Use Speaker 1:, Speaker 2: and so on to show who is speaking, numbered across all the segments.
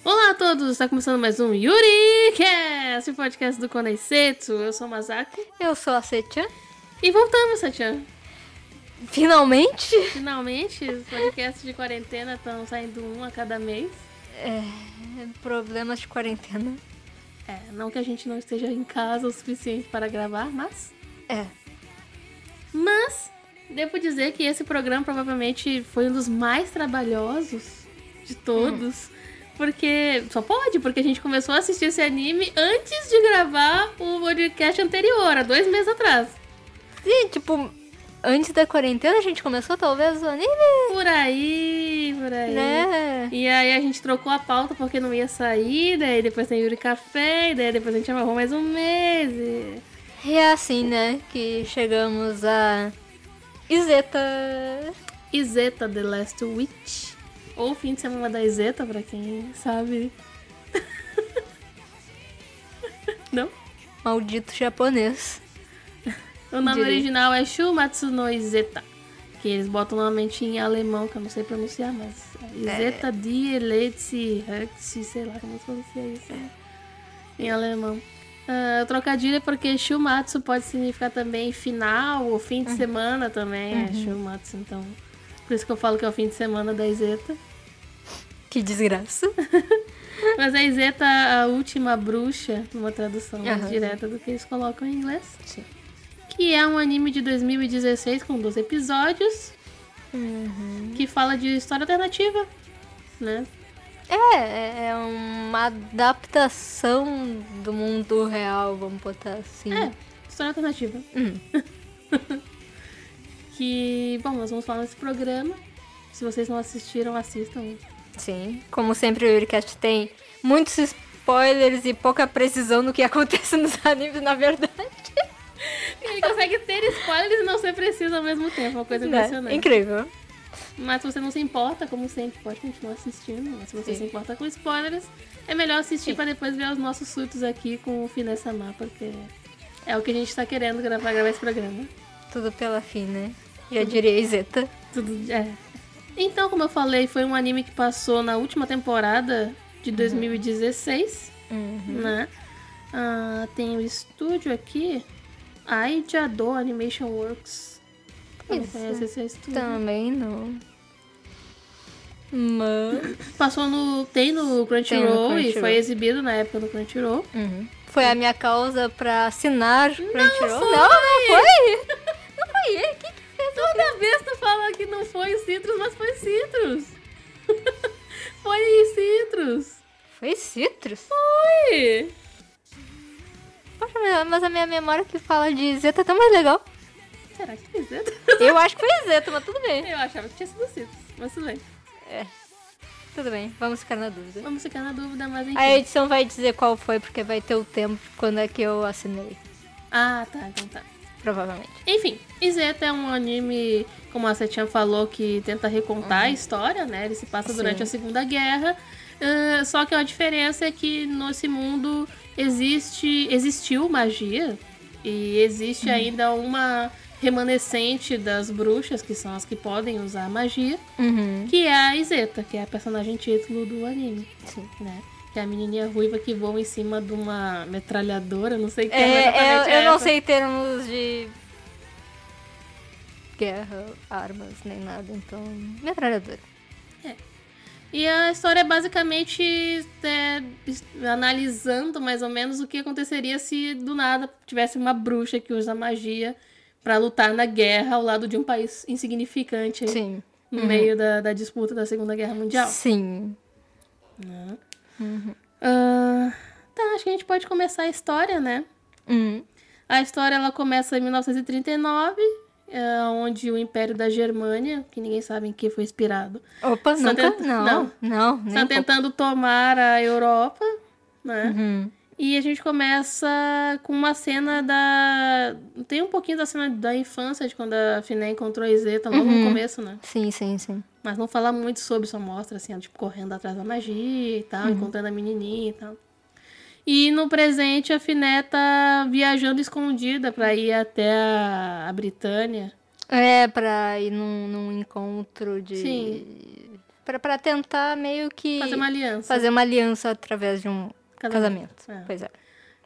Speaker 1: Olá a todos, está começando mais um YuriCast, o podcast do Koneisetsu. Eu sou o Masako.
Speaker 2: Eu sou a Setchan.
Speaker 1: E voltamos, Setchan.
Speaker 2: Finalmente?
Speaker 1: Finalmente, os podcasts de quarentena estão saindo um a cada mês.
Speaker 2: Problemas de quarentena.
Speaker 1: Não que a gente não esteja em casa o suficiente para gravar, mas... Mas, devo dizer que esse programa provavelmente foi um dos mais trabalhosos de todos. Porque a gente começou a assistir esse anime antes de gravar o podcast anterior, há 2 meses atrás.
Speaker 2: Sim, antes da quarentena a gente começou talvez o anime.
Speaker 1: Por aí.
Speaker 2: Né?
Speaker 1: E aí a gente trocou a pauta porque não ia sair, daí depois tem Yuri Café, e daí depois a gente amarrou mais um mês.
Speaker 2: E é assim, né, que chegamos a Izeta.
Speaker 1: Izeta The Last Witch. Ou fim de semana da Izeta, pra quem sabe. Não?
Speaker 2: Maldito japonês.
Speaker 1: O nome original é Shumatsu no Izeta. Que eles botam normalmente em alemão, que eu não sei pronunciar, mas... Izeta die Leitzi Hertzi, sei lá como se pronuncia isso. Né? Em alemão. O trocadilho é porque Shumatsu pode significar também final ou fim de semana também. É Shumatsu, então... Por isso que eu falo que é o fim de semana da Izeta.
Speaker 2: Que desgraça.
Speaker 1: Mas a Izeta é a última bruxa, numa tradução mais direta do que eles colocam em inglês.
Speaker 2: Sim.
Speaker 1: Que é um anime de 2016 com 12 episódios. Que fala de história alternativa, né?
Speaker 2: É uma adaptação do mundo real, vamos botar assim.
Speaker 1: História alternativa. Que, bom, nós vamos falar nesse programa. Se vocês não assistiram, assistam.
Speaker 2: Sim, como sempre o YuriCast tem muitos spoilers e pouca precisão no que acontece nos animes, na verdade.
Speaker 1: Ele consegue ter spoilers e não ser preciso ao mesmo tempo, uma coisa impressionante.
Speaker 2: Incrível.
Speaker 1: Mas se você não se importa, como sempre, pode continuar assistindo. Mas se você se importa com spoilers, é melhor assistir pra depois ver os nossos surtos aqui com o Finessa-sama, porque é o que a gente tá querendo gravar esse programa.
Speaker 2: Tudo pela fim, né? Já diria Izeta.
Speaker 1: Então, como eu falei, foi um anime que passou na última temporada de 2016, né? Tem o estúdio aqui, Aijado Animation Works. Não conhece esse estúdio?
Speaker 2: Também não.
Speaker 1: Tem no Crunchyroll e foi exibido na época do Crunchyroll.
Speaker 2: Foi a minha causa pra assinar Crunchyroll?
Speaker 1: Não
Speaker 2: foi! Não foi ele, que fez?
Speaker 1: Toda vez tu fala que não foi Citrus, mas foi Citrus. Foi Citrus.
Speaker 2: Foi Citrus?
Speaker 1: Foi!
Speaker 2: Poxa, mas a minha memória que fala de Zeta é tão mais legal.
Speaker 1: Será que foi Zeta?
Speaker 2: Eu acho que foi Zeta, mas tudo bem.
Speaker 1: Eu achava que tinha sido Citrus, mas tudo bem.
Speaker 2: Tudo bem, vamos ficar na dúvida.
Speaker 1: Mas enfim.
Speaker 2: A edição vai dizer qual foi, porque vai ter o tempo quando é que eu assinei.
Speaker 1: Ah, tá, então tá.
Speaker 2: Provavelmente.
Speaker 1: Enfim, Izeta é um anime, como a Setinha falou, que tenta recontar a história, né? Ele se passa durante a Segunda Guerra. Só que a diferença é que nesse mundo existiu magia. E existe ainda uma remanescente das bruxas, que são as que podem usar magia. Que é a Izeta, que é a personagem título do anime.
Speaker 2: Sim.
Speaker 1: Né? Que é a menininha ruiva que voa em cima de uma metralhadora, não sei o que é
Speaker 2: eu não sei termos de guerra, armas, nem nada, então... metralhadora.
Speaker 1: E a história é basicamente analisando mais ou menos o que aconteceria se do nada tivesse uma bruxa que usa magia pra lutar na guerra ao lado de um país insignificante.
Speaker 2: Sim.
Speaker 1: No meio da disputa da Segunda Guerra Mundial.
Speaker 2: Sim.
Speaker 1: Tá, acho que a gente pode começar a história, né? A história ela começa em 1939, onde o Império da Germânia, que ninguém sabe em que foi inspirado.
Speaker 2: Opa, não.
Speaker 1: Está tentando tomar a Europa, né? E a gente começa com uma cena tem um pouquinho da cena da infância, de quando a Finé encontrou a Izeta, logo no começo, né?
Speaker 2: Sim.
Speaker 1: Mas não fala muito sobre, só mostra, assim, ela, tipo, correndo atrás da magia e tal, encontrando a menininha e tal. E no presente, a Finé tá viajando escondida pra ir até a Britânia.
Speaker 2: Pra ir num encontro de...
Speaker 1: Sim.
Speaker 2: Pra tentar meio que...
Speaker 1: Fazer uma aliança.
Speaker 2: Fazer uma aliança através de um casamento.
Speaker 1: É.
Speaker 2: Pois é.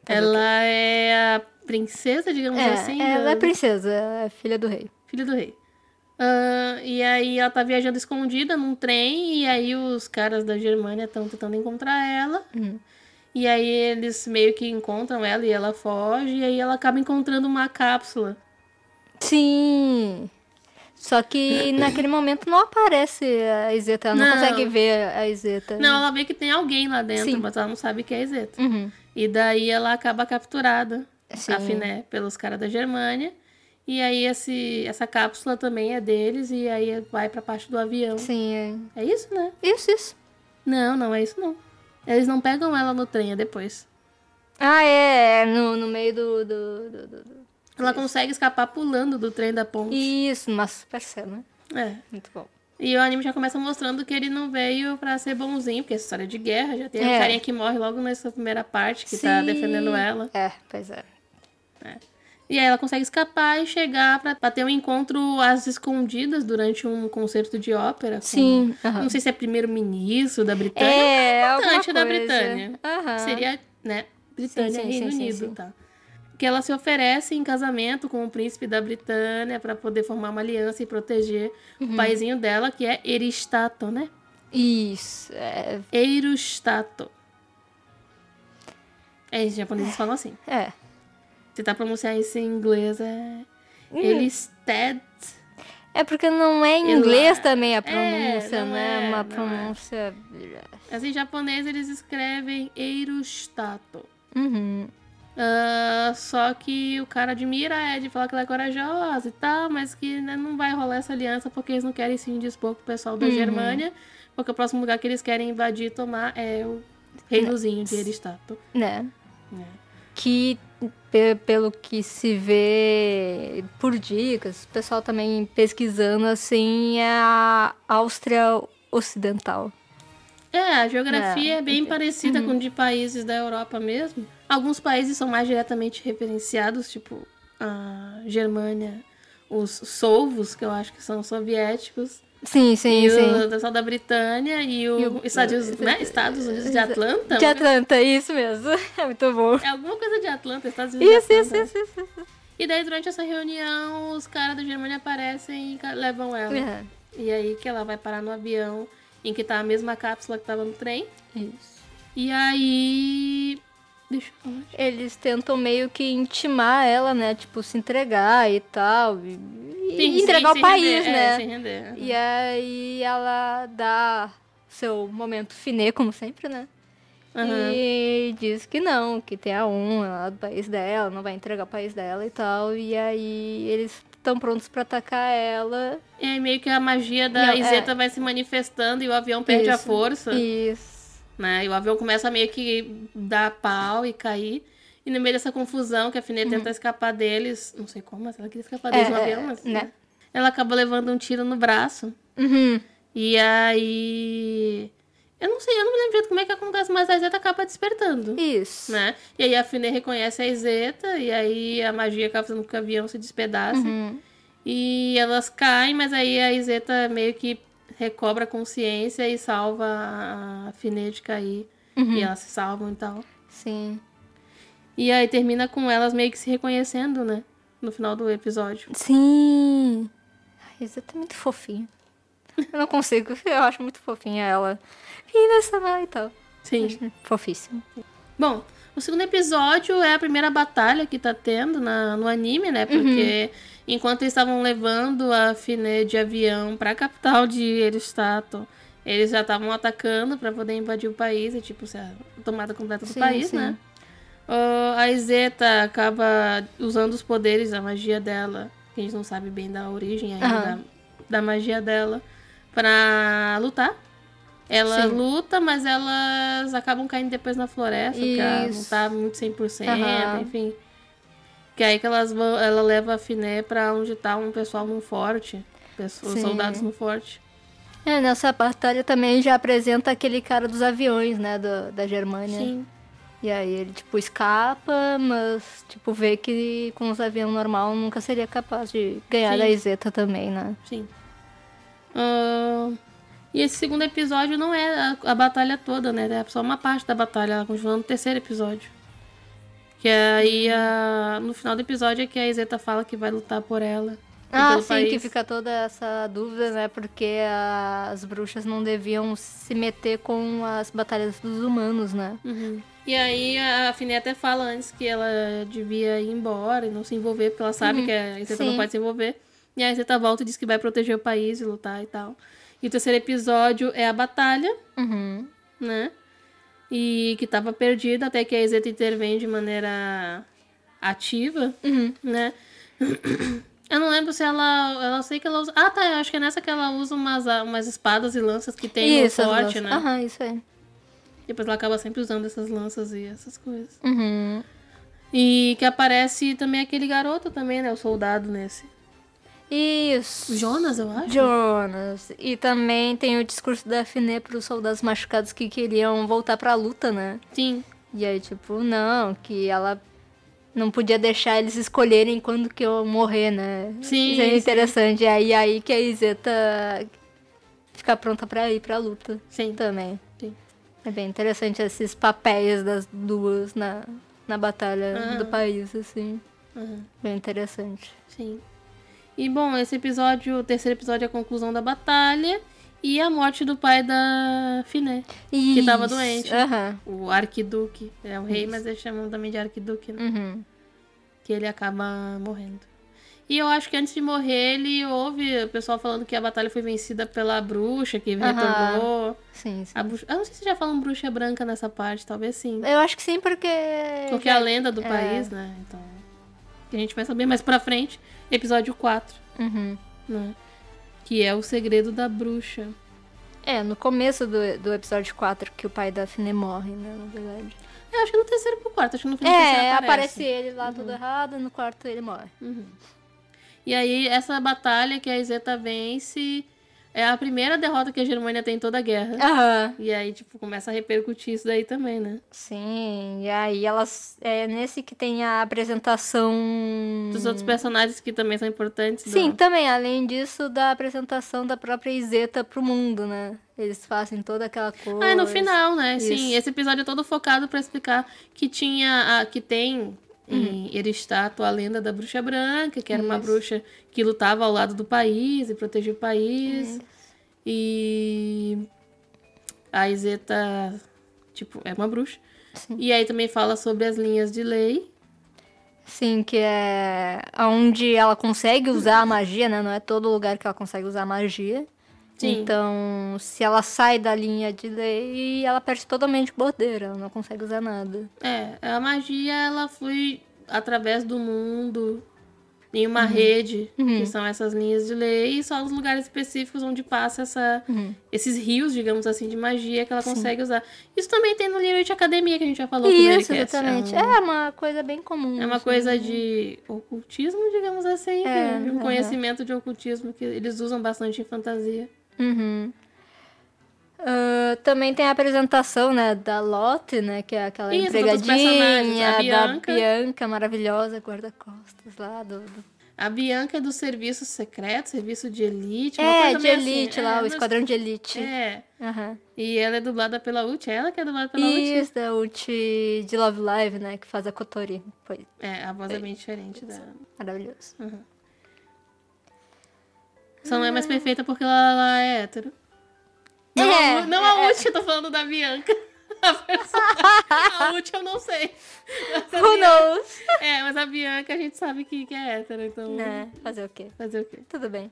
Speaker 1: Ela é a princesa, digamos assim.
Speaker 2: Ela é princesa, ela é filha do rei.
Speaker 1: Filha do rei. E aí ela tá viajando escondida num trem, e aí os caras da Germânia estão tentando encontrar ela. E aí eles meio que encontram ela e ela foge, e aí ela acaba encontrando uma cápsula.
Speaker 2: Sim. Só que naquele momento não aparece a Izeta, ela não consegue ver a Izeta.
Speaker 1: Não, ela vê que tem alguém lá dentro,
Speaker 2: Sim.
Speaker 1: mas ela não sabe que é a Izeta.
Speaker 2: Uhum.
Speaker 1: E daí ela acaba capturada,
Speaker 2: Sim.
Speaker 1: a Finé, pelos caras da Germânia. E aí essa cápsula também é deles, e aí vai pra parte do avião.
Speaker 2: Sim.
Speaker 1: É isso, né?
Speaker 2: Isso.
Speaker 1: Não é isso não. Eles não pegam ela no trem, é depois.
Speaker 2: No meio do...
Speaker 1: Ela consegue escapar pulando do trem da ponte.
Speaker 2: Isso, uma super cena. Muito bom.
Speaker 1: E o anime já começa mostrando que ele não veio pra ser bonzinho, porque essa história de guerra, já tem um carinha que morre logo nessa primeira parte, que tá defendendo ela.
Speaker 2: Pois é.
Speaker 1: E aí ela consegue escapar e chegar pra ter um encontro às escondidas durante um concerto de ópera.
Speaker 2: Sim.
Speaker 1: Não sei se é primeiro-ministro da Britânia.
Speaker 2: Importante
Speaker 1: da Britânia. Seria, né, Britânia, Reino Unido, tá? Que ela se oferece em casamento com o príncipe da Britânia pra poder formar uma aliança e proteger o paizinho dela, que é Eristato, né?
Speaker 2: Isso.
Speaker 1: Eirustato. Os japoneses falam assim. Se tá pronunciar isso em inglês, Eristed.
Speaker 2: Porque não é em inglês também a pronúncia, né? Uma
Speaker 1: não
Speaker 2: pronúncia...
Speaker 1: Mas em japonês eles escrevem Eirustato. Só que o cara admira a Ed, fala que ela é corajosa e tal, mas que, né, não vai rolar essa aliança porque eles não querem se indispor com o pessoal da Germânia, porque o próximo lugar que eles querem invadir e tomar é o reinozinho de Eristato.
Speaker 2: Que, pelo que se vê por dicas, o pessoal também pesquisando, assim, é a Áustria Ocidental.
Speaker 1: A geografia é bem parecida com de países da Europa mesmo. Alguns países são mais diretamente referenciados, tipo a Germânia, os Sovos, que eu acho que são soviéticos.
Speaker 2: Sim.
Speaker 1: O pessoal da Britânia e o Estados Unidos de Atlanta.
Speaker 2: De Atlanta, isso mesmo. É muito bom.
Speaker 1: É alguma coisa de Atlanta, Estados Unidos de Atlanta.
Speaker 2: Isso.
Speaker 1: E daí, durante essa reunião, os caras da Germânia aparecem e levam ela. E aí que ela vai parar no avião, em que tá a mesma cápsula que tava no trem.
Speaker 2: Isso.
Speaker 1: E aí... Deixa eu falar.
Speaker 2: Eles tentam meio que intimar ela, né? Tipo, se entregar e tal. E entregar o país, né?
Speaker 1: Sem render.
Speaker 2: E aí ela dá seu momento Finé, como sempre, né? E diz que não, que tem a honra do país dela, não vai entregar o país dela e tal. E aí eles estão prontos pra atacar ela.
Speaker 1: E aí meio que a magia da Izeta vai se manifestando e o avião perde a força.
Speaker 2: Isso.
Speaker 1: Né? E o avião começa a meio que dar pau e cair. E no meio dessa confusão que a Finé tenta escapar deles, não sei como, mas ela queria escapar deles no avião, mas, né? Ela acaba levando um tiro no braço. E aí... Eu não me lembro direito como é que acontece, mas a Izeta acaba despertando.
Speaker 2: Isso.
Speaker 1: Né? E aí a Finé reconhece a Izeta, e aí a magia acaba fazendo com que o avião se despedace. E elas caem, mas aí a Izeta meio que recobra a consciência e salva a Finé de cair. E elas se salvam e tal.
Speaker 2: Sim.
Speaker 1: E aí termina com elas meio que se reconhecendo, né? No final do episódio.
Speaker 2: Sim. A Izeta é muito fofinha. Eu não consigo, eu acho muito fofinha ela. E tal.
Speaker 1: Sim.
Speaker 2: Fofíssimo.
Speaker 1: Bom, o segundo episódio é a primeira batalha que tá tendo no anime, né? Porque enquanto eles estavam levando a Finé de avião pra capital de Eristato, eles já estavam atacando pra poder invadir o país. E tipo, a tomada completa do país, né? A Izeta acaba usando os poderes, a magia dela, que a gente não sabe bem da origem ainda da magia dela, pra lutar. Ela luta, mas elas acabam caindo depois na floresta, porque ela não tá muito 100%, enfim. Que aí que ela leva a Finé pra onde tá um pessoal num forte, os soldados no forte.
Speaker 2: Nessa batalha também já apresenta aquele cara dos aviões, né, da Germânia.
Speaker 1: Sim.
Speaker 2: E aí ele, tipo, escapa, mas, tipo, vê que com os aviões normal nunca seria capaz de ganhar
Speaker 1: Sim.
Speaker 2: da Izeta também, né?
Speaker 1: Sim. E esse segundo episódio não é a batalha toda, né? É só uma parte da batalha. Ela continua no terceiro episódio. Que aí, no final do episódio, é que a Izeta fala que vai lutar por ela.
Speaker 2: Ah, sim, que fica toda essa dúvida, né? Porque as bruxas não deviam se meter com as batalhas dos humanos, né?
Speaker 1: Uhum. E aí a Finé até fala antes que ela devia ir embora e não se envolver, porque ela sabe que a Izeta não pode se envolver. E a Izeta volta e diz que vai proteger o país e lutar e tal. E o terceiro episódio é a batalha, né? E que tava perdida até que a Izeta intervém de maneira ativa, né? Eu não lembro se ela sei que ela usa... Ah, tá, eu acho que é nessa que ela usa umas espadas e lanças que tem no forte, né?
Speaker 2: Aham, isso aí.
Speaker 1: Depois ela acaba sempre usando essas lanças e essas coisas. E que aparece também aquele garoto também, né? O soldado nesse.
Speaker 2: Isso.
Speaker 1: Jonas, eu acho.
Speaker 2: Jonas. E também tem o discurso da Finé pros soldados machucados que queriam voltar pra luta, né?
Speaker 1: Sim.
Speaker 2: E aí, tipo, não, que ela não podia deixar eles escolherem quando que eu morrer, né?
Speaker 1: Sim.
Speaker 2: Isso é interessante. Sim. E aí que a Izeta fica pronta pra ir pra luta.
Speaker 1: Sim.
Speaker 2: Também.
Speaker 1: Sim.
Speaker 2: É bem interessante esses papéis das duas na batalha do país, assim. Bem interessante.
Speaker 1: Sim. E, bom, esse episódio, o terceiro episódio é a conclusão da batalha e a morte do pai da Finé, que tava doente. O Arquiduque. É o rei, mas eles chamam também de Arquiduque, né? Que ele acaba morrendo. E eu acho que antes de morrer, ele ouve o pessoal falando que a batalha foi vencida pela bruxa, que retornou.
Speaker 2: Sim, sim.
Speaker 1: Eu não sei se já falam bruxa branca nessa parte, talvez sim.
Speaker 2: Eu acho que sim, porque...
Speaker 1: Porque é a lenda do país, né? Então, que a gente vai saber mais pra frente. Episódio 4. Né? Que é o segredo da bruxa.
Speaker 2: É, no começo do episódio 4 que o pai da Finé morre, né? Na verdade.
Speaker 1: Eu acho que no terceiro pro quarto. Acho que no final do terceiro
Speaker 2: aparece ele lá tudo errado, no quarto ele morre.
Speaker 1: E aí, essa batalha que a Izeta vence é a primeira derrota que a Germânia tem em toda a guerra. E aí, tipo, começa a repercutir isso daí também, né?
Speaker 2: Sim, e aí elas... É nesse que tem a apresentação...
Speaker 1: Dos outros personagens que também são importantes.
Speaker 2: Sim, também. Além disso, da apresentação da própria Izeta pro mundo, né? Eles fazem toda aquela coisa.
Speaker 1: Ah, no final, né?
Speaker 2: Isso.
Speaker 1: Sim, esse episódio é todo focado pra explicar que que tem... em Eristato a lenda da bruxa branca, que era uma bruxa que lutava ao lado do país e protegia o país. E a Izeta, tipo, é uma bruxa.
Speaker 2: Sim.
Speaker 1: E aí também fala sobre as linhas de lei.
Speaker 2: Sim, que é onde ela consegue usar a magia, né? Não é todo lugar que ela consegue usar a magia. Sim. Então, se ela sai da linha de lei, ela perde totalmente o poder, ela não consegue usar nada. A magia, ela flui através do mundo, em uma rede, que são essas linhas de lei, e só os lugares específicos onde passa esses rios, digamos assim, de magia que ela consegue usar. Isso também tem no Lyric Academia, que a gente já falou. Isso, exatamente. É uma coisa bem comum.
Speaker 1: É uma coisa de ocultismo, digamos assim, de um conhecimento de ocultismo que eles usam bastante em fantasia.
Speaker 2: Também tem a apresentação, né, da Lotte, né, que é aquela empregadinha da Bianca, maravilhosa, guarda-costas lá
Speaker 1: A Bianca é do serviço secreto, serviço de elite.
Speaker 2: De elite assim, lá, o esquadrão de elite.
Speaker 1: E ela é dublada pela Uchi, é ela que é dublada pela Uchi?
Speaker 2: Isso, da Uchi de Love Live, né, que faz a Kotori.
Speaker 1: A voz é bem diferente dela.
Speaker 2: Maravilhoso.
Speaker 1: Só não é mais perfeita porque ela é hétero. Não a Uchi, eu tô falando da Bianca. A Uchi eu não sei.
Speaker 2: Who knows?
Speaker 1: Mas a Bianca a gente sabe que é hétero, então...
Speaker 2: Fazer o quê?
Speaker 1: Tudo
Speaker 2: bem.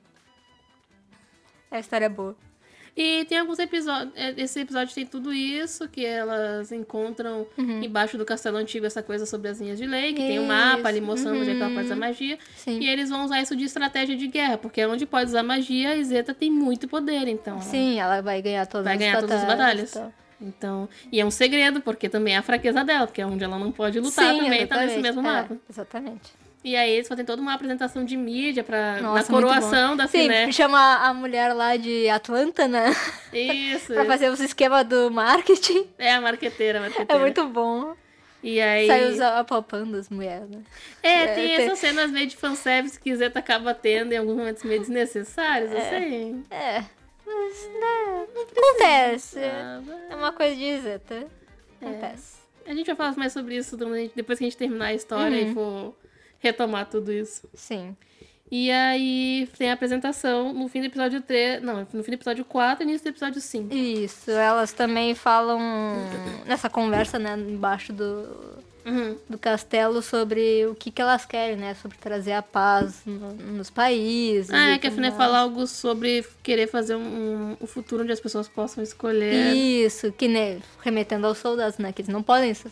Speaker 2: A história é boa.
Speaker 1: E tem alguns episódios... Esse episódio tem tudo isso, que elas encontram embaixo do castelo antigo essa coisa sobre as linhas de lei, que tem um mapa ali mostrando onde é que ela pode usar magia.
Speaker 2: Sim.
Speaker 1: E eles vão usar isso de estratégia de guerra, porque onde pode usar magia, a Izeta tem muito poder, então...
Speaker 2: Sim, ela vai ganhar todas as
Speaker 1: batalhas. Então, e é um segredo, porque também é a fraqueza dela, porque é onde ela não pode lutar, também tá nesse mesmo mapa.
Speaker 2: Exatamente.
Speaker 1: E aí eles fazem toda uma apresentação de mídia na coroação da Finé.
Speaker 2: Sim, chama a mulher lá de Atlanta, né?
Speaker 1: Isso.
Speaker 2: Pra fazer os esquemas do marketing.
Speaker 1: É a marqueteira.
Speaker 2: É muito bom.
Speaker 1: E aí...
Speaker 2: Saiu apalpando as mulheres, né?
Speaker 1: Tem essas cenas meio de fanservice que Zeta acaba tendo em alguns momentos meio desnecessários, assim.
Speaker 2: Mas, né, acontece. É uma coisa de Zeta. Acontece.
Speaker 1: A gente vai falar mais sobre isso depois que a gente terminar a história e for retomar tudo isso.
Speaker 2: Sim.
Speaker 1: E aí tem a apresentação no fim do episódio 3... Não, no fim do episódio 4 e início do episódio 5.
Speaker 2: Isso, elas também falam nessa conversa, né, embaixo do castelo sobre o que elas querem, né, sobre trazer a paz nos países.
Speaker 1: Que a Finé fala algo sobre querer fazer um futuro onde as pessoas possam escolher.
Speaker 2: Isso, que né, remetendo aos soldados, né, que eles não podem
Speaker 1: sim,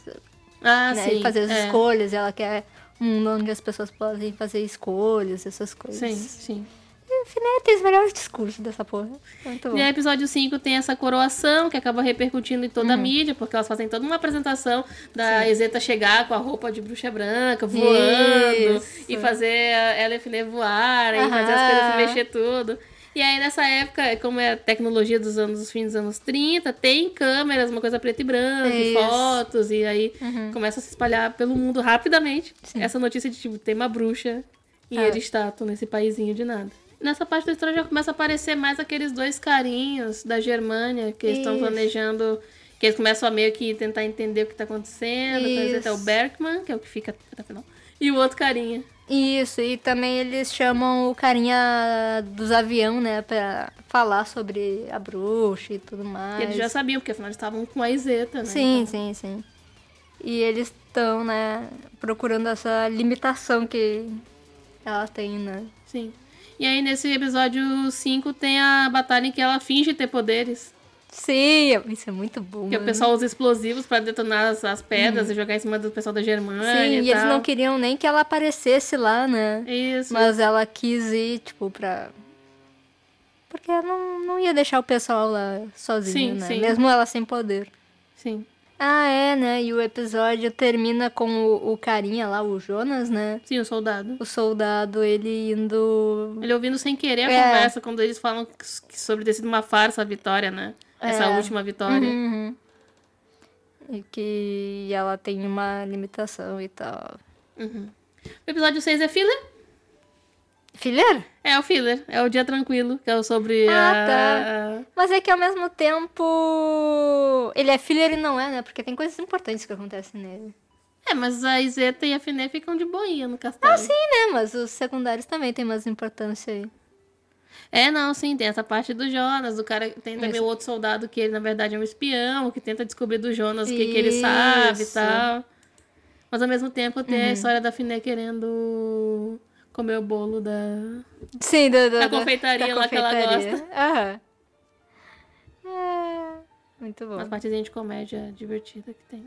Speaker 2: fazer as escolhas, ela quer um mundo onde as pessoas podem fazer escolhas, essas coisas.
Speaker 1: Sim.
Speaker 2: E o Finé tem os melhores discursos dessa porra. Muito bom.
Speaker 1: E aí, episódio 5 tem essa coroação que acaba repercutindo em toda a mídia, porque elas fazem toda uma apresentação da Izeta chegar com a roupa de bruxa branca, voando, e fazer ela e a Finé voarem, fazer as coisas, mexer tudo. E aí, nessa época, como é a tecnologia dos fins dos anos 30, tem câmeras, uma coisa preta e branca, e fotos, e aí começa a se espalhar pelo mundo rapidamente essa notícia de, tipo, tem uma bruxa em Eristato, nesse paizinho de nada. Nessa parte da história já começa a aparecer mais aqueles dois carinhos da Germânia, que estão planejando, que eles começam a meio que tentar entender o que tá acontecendo. Por exemplo, é o Berkman, que é o que fica até o final, e o outro carinha.
Speaker 2: Isso, e também eles chamam o carinha dos avião, né, pra falar sobre a bruxa e tudo mais.
Speaker 1: E eles já sabiam, porque afinal eles estavam com a Izeta, né?
Speaker 2: Sim. E eles estão, né, procurando essa limitação que ela tem, né?
Speaker 1: Sim. E aí nesse episódio 5 tem a batalha em que ela finge ter poderes.
Speaker 2: Sim, isso é muito bom.
Speaker 1: Que o pessoal usa explosivos pra detonar as pedras e jogar em cima do pessoal da Germânia.
Speaker 2: Sim, e eles não queriam nem que ela aparecesse lá, né?
Speaker 1: Isso.
Speaker 2: Mas ela quis ir, tipo, pra... Porque ela não ia deixar o pessoal lá sozinho, né?
Speaker 1: Sim.
Speaker 2: Mesmo ela sem poder.
Speaker 1: Sim.
Speaker 2: Né? E o episódio termina com o carinha lá, o Jonas, né?
Speaker 1: Sim, o soldado.
Speaker 2: O soldado, ele indo...
Speaker 1: Ele ouvindo sem querer a conversa, quando eles falam sobre ter sido uma farsa a vitória, né? Essa última vitória.
Speaker 2: E que ela tem uma limitação e tal.
Speaker 1: O episódio 6 é filler?
Speaker 2: Filler?
Speaker 1: É o filler. É o Dia Tranquilo, que é o sobre
Speaker 2: tá. Mas é que ao mesmo tempo... Ele é filler e não é, né? Porque tem coisas importantes que acontecem nele.
Speaker 1: Mas a Izeta e a Finé ficam de boinha no castelo.
Speaker 2: Sim, né? Mas os secundários também tem mais importância aí.
Speaker 1: Sim, tem essa parte do Jonas, do cara, tem também o outro soldado que ele, na verdade, é um espião, que tenta descobrir do Jonas o que ele sabe e tal. Mas, ao mesmo tempo, tem a história da Finé querendo comer o bolo da...
Speaker 2: Sim,
Speaker 1: da confeitaria lá que ela gosta.
Speaker 2: Muito bom.
Speaker 1: Umas partezinhas de comédia divertida que tem.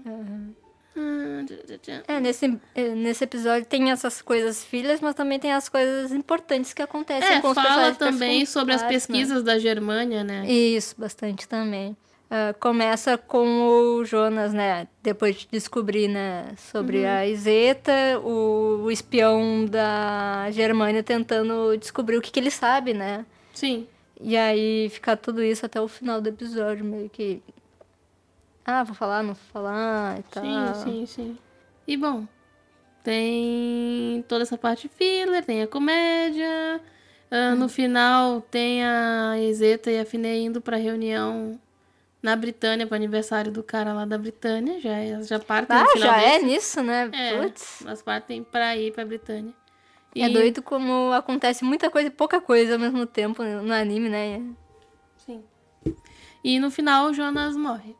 Speaker 2: Nesse episódio tem essas coisas filhas, mas também tem as coisas importantes que acontecem com os
Speaker 1: fala também sobre as pesquisas da Germânia, né?
Speaker 2: Isso, bastante também. Começa com o Jonas, né? Depois de descobrir, né, sobre a Izeta, o espião da Germânia tentando descobrir o que ele sabe, né?
Speaker 1: Sim.
Speaker 2: E aí fica tudo isso até o final do episódio, meio que... vou falar, não vou falar e tal.
Speaker 1: Sim. E bom, tem toda essa parte filler, tem a comédia. No final tem a Izeta e a Finé indo pra reunião na Britânia, pro aniversário do cara lá da Britânia. Já partem no final
Speaker 2: já
Speaker 1: desse.
Speaker 2: é nisso, né? Putz.
Speaker 1: Elas partem pra ir pra Britânia.
Speaker 2: É doido como acontece muita coisa e pouca coisa ao mesmo tempo no anime, né?
Speaker 1: Sim. E no final o Jonas morre.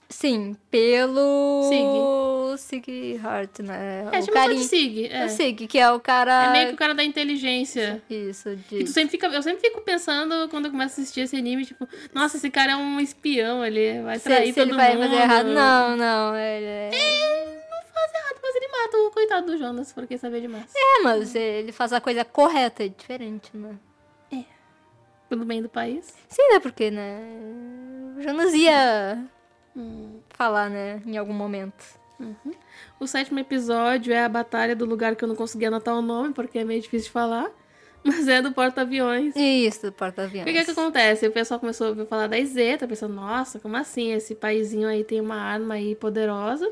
Speaker 2: Sim, pelo Sig Hart, né?
Speaker 1: O carinha. Sig.
Speaker 2: O Sig, que é o cara...
Speaker 1: É meio que o cara da inteligência.
Speaker 2: Isso.
Speaker 1: Eu sempre fico pensando, quando eu começo a assistir esse anime, tipo... Nossa, esse cara é um espião, ele vai trair todo mundo.
Speaker 2: Se ele vai fazer errado, não. Ele
Speaker 1: não faz errado, mas ele mata o coitado do Jonas, porque saber demais.
Speaker 2: Mas ele faz a coisa correta, é diferente, né?
Speaker 1: Pelo bem do país.
Speaker 2: Sim, né? Porque, né? O Jonas ia... falar, né, em algum momento.
Speaker 1: O 7º episódio é a batalha do lugar que eu não consegui anotar o nome, porque é meio difícil de falar. mas é do porta-aviões.
Speaker 2: Isso, do
Speaker 1: O
Speaker 2: porta-aviões.
Speaker 1: que acontece? O pessoal começou a ouvir falar da Izeta, pensando, nossa, como assim? Esse paizinho aí tem uma arma aí poderosa,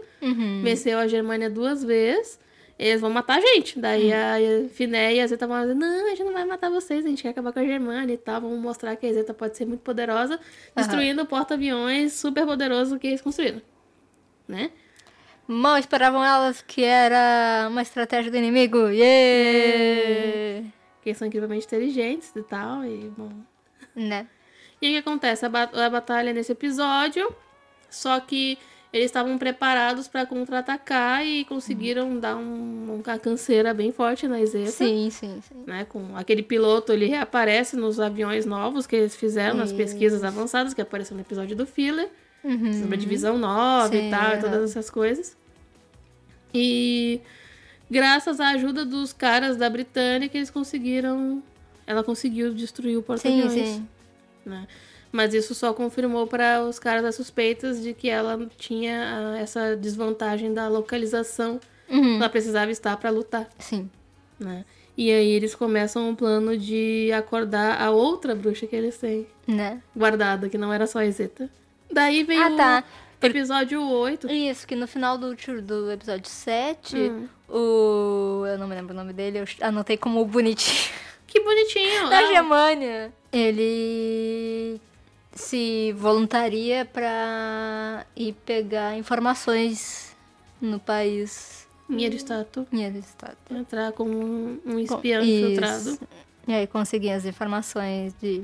Speaker 1: venceu a Germânia 2 vezes, eles vão matar a gente. Daí a Finé e a Zeta vão dizer, não, a gente não vai matar vocês, a gente quer acabar com a Germânia e tal, vamos mostrar que a Zeta pode ser muito poderosa, destruindo o porta-aviões super poderoso que eles construíram, né?
Speaker 2: Mal esperavam elas que era uma estratégia do inimigo. Yeah!
Speaker 1: Que eles são incrivelmente inteligentes e tal, e bom...
Speaker 2: Né?
Speaker 1: E aí o que acontece? A batalha nesse episódio, só que eles estavam preparados para contra-atacar e conseguiram dar uma canseira bem forte na Izeta.
Speaker 2: Sim.
Speaker 1: Né? Com aquele piloto, ele reaparece nos aviões novos que eles fizeram, nas pesquisas avançadas, que apareceu no episódio do Filler, sobre a Divisão 9 e tal, e todas essas coisas. E graças à ajuda dos caras da Britânica, ela conseguiu destruir o porta-aviões.
Speaker 2: Sim.
Speaker 1: Né? Mas isso só confirmou para os caras as suspeitas de que ela tinha essa desvantagem da localização que ela precisava estar para lutar.
Speaker 2: Sim.
Speaker 1: Né? E aí eles começam um plano de acordar a outra bruxa que eles têm guardada, que não era só a Izeta. Daí vem o episódio 8.
Speaker 2: Isso, que no final do episódio 7, eu não me lembro o nome dele, eu anotei como bonitinho.
Speaker 1: Que bonitinho!
Speaker 2: Da Germânia. Ele se voluntaria pra ir pegar informações no país.
Speaker 1: Mieristato. Entrar como um espião infiltrado.
Speaker 2: E aí conseguir as informações de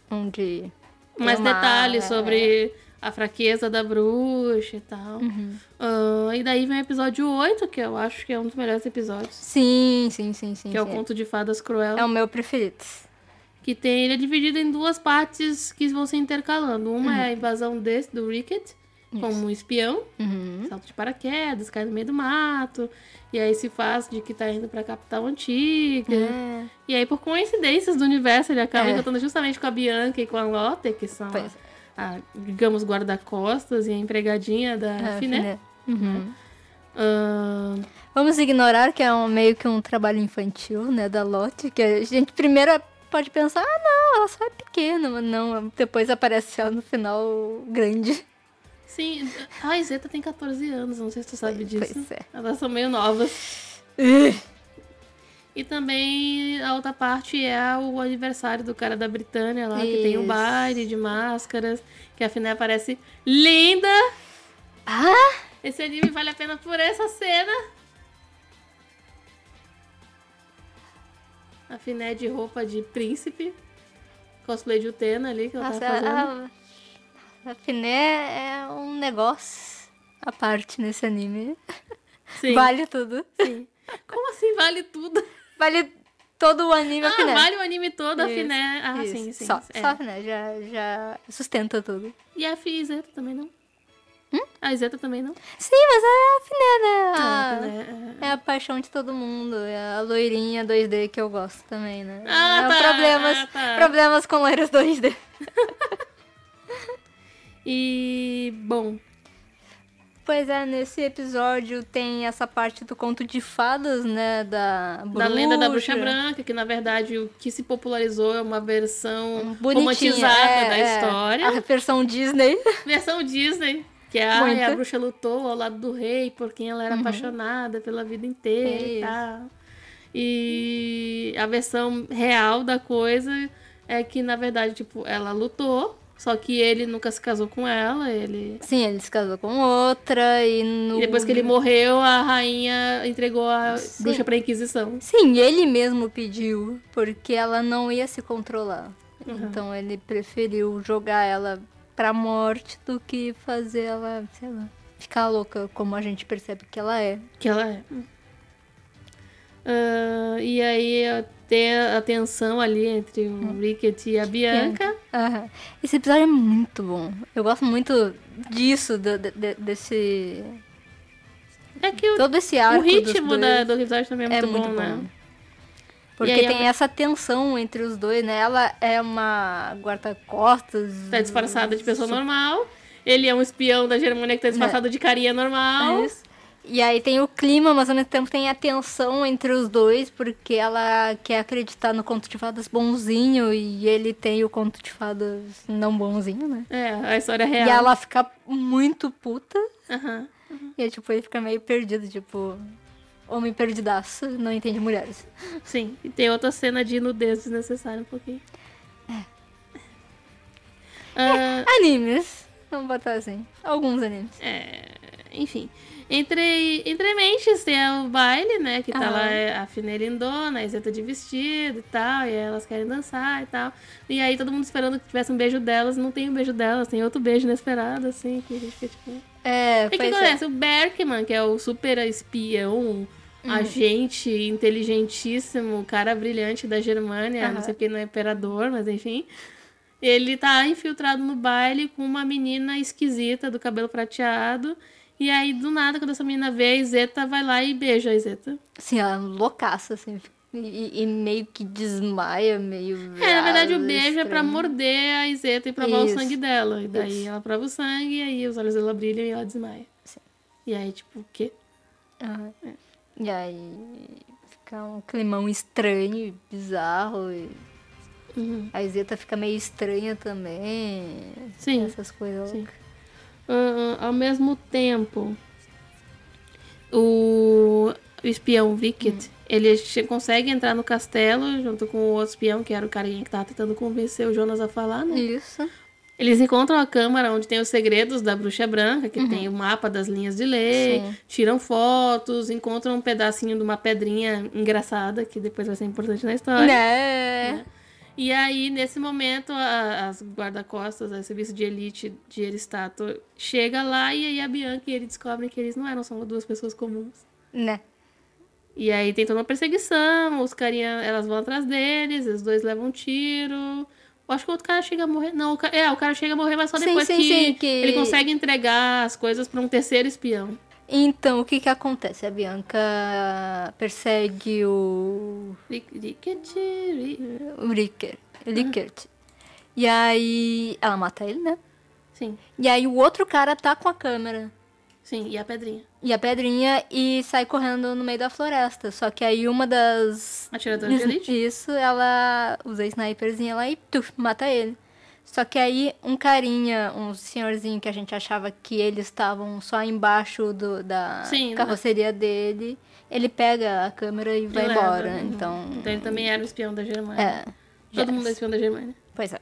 Speaker 2: onde...
Speaker 1: Mais detalhes sobre a fraqueza da bruxa e tal. E daí vem o episódio 8, que eu acho que é um dos melhores episódios.
Speaker 2: Sim.
Speaker 1: Que é o Conto de Fadas Cruel.
Speaker 2: É o meu preferido.
Speaker 1: Ele é dividido em duas partes que vão se intercalando. Uma é a invasão do Ricket, como um espião. Salto de paraquedas, cai no meio do mato. E aí se faz de que tá indo pra capital antiga. E aí, por coincidências do universo, ele acaba encontrando justamente com a Bianca e com a Lotte, que são digamos, guarda-costas e a empregadinha da Finé.
Speaker 2: Vamos ignorar que é meio que um trabalho infantil, né, da Lotte, que a gente primeiro pode pensar, não, ela só é pequena, mas não, depois aparece ela no final grande.
Speaker 1: Sim, a Izeta tem 14 anos, não sei se tu sabe disso.
Speaker 2: Pois é.
Speaker 1: Elas são meio novas. E também a outra parte é o aniversário do cara da Britânia lá, que tem um baile de máscaras, que a Finé aparece linda. Esse anime vale a pena por essa cena. A Finé de roupa de príncipe, cosplay de Utena ali que ela tá fazendo.
Speaker 2: A Finé é um negócio à parte nesse anime.
Speaker 1: Sim.
Speaker 2: Vale tudo.
Speaker 1: Sim. Como assim vale tudo?
Speaker 2: Vale todo o anime a Finé.
Speaker 1: Vale o anime todo a Finé. Sim.
Speaker 2: Só a Finé já sustenta tudo.
Speaker 1: E a Izeta também não? A Izeta também não?
Speaker 2: Sim, mas é a Finé, né? É a paixão de todo mundo. É a loirinha 2D que eu gosto também, né? Problemas com loiras 2D.
Speaker 1: E, bom...
Speaker 2: Pois é, nesse episódio tem essa parte do conto de fadas, né, da
Speaker 1: lenda da bruxa branca, que na verdade o que se popularizou é uma versão
Speaker 2: bonitinha,
Speaker 1: romantizada da história.
Speaker 2: A versão Disney.
Speaker 1: Versão Disney, que é a bruxa lutou ao lado do rei por quem ela era apaixonada pela vida inteira e tal. E a versão real da coisa é que, na verdade, tipo, ela lutou, só que ele nunca se casou com ela,
Speaker 2: Sim, ele se casou com outra e
Speaker 1: depois que ele morreu, a rainha entregou a bruxa pra Inquisição.
Speaker 2: Sim, ele mesmo pediu, porque ela não ia se controlar. Então ele preferiu jogar ela pra morte do que fazer ela, sei lá, ficar louca, como a gente percebe que ela é.
Speaker 1: E aí tem a tensão ali entre o Ricket e a Bianca.
Speaker 2: Esse episódio é muito bom. Eu gosto muito disso, desse...
Speaker 1: É que
Speaker 2: todo esse arco
Speaker 1: o ritmo do episódio também é muito bom, né?
Speaker 2: Porque aí, tem essa tensão entre os dois, né? Ela é uma guarda-costas...
Speaker 1: Tá disfarçada de pessoa normal. Ele é um espião da Germânia que tá disfarçado de carinha normal.
Speaker 2: É isso. E aí tem o clima, mas ao mesmo tempo tem a tensão entre os dois, porque ela quer acreditar no conto de fadas bonzinho e ele tem o conto de fadas não bonzinho, né?
Speaker 1: É, a história é real.
Speaker 2: E ela fica muito puta.
Speaker 1: Aham.
Speaker 2: E aí, tipo, ele fica meio perdido, tipo... Homem perdidaço, não entende mulheres.
Speaker 1: Sim, e tem outra cena de nudez desnecessária um pouquinho.
Speaker 2: Animes. Vamos botar assim. Alguns animes.
Speaker 1: Enfim. Entre mentes tem o baile, né? Que tá lá a Fina lindona, a Izeta de vestido e tal. E elas querem dançar e tal. E aí todo mundo esperando que tivesse um beijo delas. Não tem um beijo delas, tem outro beijo inesperado, assim. Que a gente fica tipo... O que acontece? O Berkman, que é o super espião, agente inteligentíssimo, cara brilhante da Germânia. Não sei porque não é imperador, mas enfim... Ele tá infiltrado no baile com uma menina esquisita do cabelo prateado. E aí, do nada, quando essa menina vê a Izeta, vai lá e beija a Izeta.
Speaker 2: Sim, ela é loucaça, assim. E meio que desmaia, meio...
Speaker 1: na verdade, o beijo é pra morder a Izeta e provar o sangue dela. E daí ela prova o sangue, e aí os olhos dela brilham e ela desmaia.
Speaker 2: Sim.
Speaker 1: E aí, tipo, o quê?
Speaker 2: E aí fica um climão estranho, bizarro e... A Izeta fica meio estranha também.
Speaker 1: Sim.
Speaker 2: Essas coisas loucas.
Speaker 1: Ao mesmo tempo, o espião Wicked, ele consegue entrar no castelo junto com o outro espião, que era o carinha que tava tentando convencer o Jonas a falar, né?
Speaker 2: Isso.
Speaker 1: Eles encontram a câmara onde tem os segredos da Bruxa Branca, que tem o mapa das linhas de lei, tiram fotos, encontram um pedacinho de uma pedrinha engraçada, que depois vai ser importante na história.
Speaker 2: Né?
Speaker 1: E aí, nesse momento, as guarda-costas, o serviço de elite de Eristato chega lá e aí a Bianca e ele descobrem que eles não eram só duas pessoas comuns.
Speaker 2: Né?
Speaker 1: E aí tem toda uma perseguição, os carinha, elas vão atrás deles, os dois levam um tiro. Eu acho que o outro cara chega a morrer. Não, o cara chega a morrer, mas só depois que ele consegue entregar as coisas para um terceiro espião.
Speaker 2: Então, o que acontece? A Bianca persegue o Rickert. E aí ela mata ele, né?
Speaker 1: Sim.
Speaker 2: E aí o outro cara tá com a câmera.
Speaker 1: Sim, e a pedrinha.
Speaker 2: E sai correndo no meio da floresta. Só que aí uma das...
Speaker 1: Atiradoras de elite?
Speaker 2: Isso, ela usa a sniperzinha lá e mata ele. Só que aí um carinha, um senhorzinho que a gente achava que eles estavam só embaixo da carroceria dele, ele pega a câmera e vai embora. Então
Speaker 1: ele também era o espião da Germânia. Todo mundo é espião da Germânia.
Speaker 2: Pois é.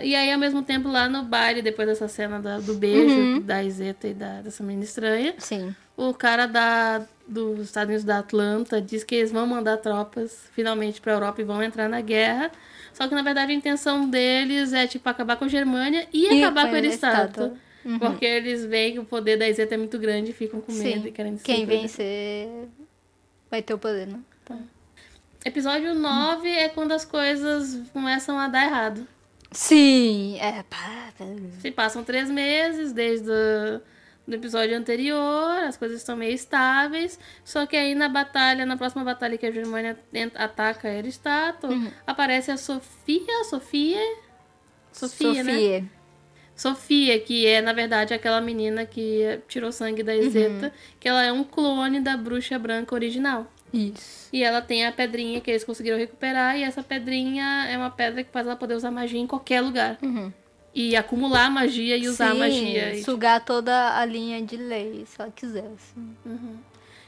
Speaker 1: E aí, ao mesmo tempo, lá no baile, depois dessa cena do beijo da Izeta e dessa menina estranha, o cara dos Estados Unidos da Atlanta diz que eles vão mandar tropas finalmente pra Europa e vão entrar na guerra. Só que, na verdade, a intenção deles é, tipo, acabar com a Germânia e acabar com o Eristato. Porque eles veem que o poder da Izeta é muito grande e ficam com medo e querem
Speaker 2: Quem vencer vai ter o poder, né? Então.
Speaker 1: Episódio 9 é quando as coisas começam a dar errado.
Speaker 2: Sim,
Speaker 1: Se passam 3 meses desde o episódio anterior, as coisas estão meio estáveis, só que aí na próxima batalha que a Germânia ataca Eristato, aparece a Sofia, né? Sofia, que é, na verdade, aquela menina que tirou sangue da Izeta, que ela é um clone da Bruxa Branca original.
Speaker 2: Isso.
Speaker 1: E ela tem a pedrinha que eles conseguiram recuperar, e essa pedrinha é uma pedra que faz ela poder usar magia em qualquer lugar. E acumular magia e usar magia.
Speaker 2: Sugar toda a linha de lei, se ela quiser. Assim.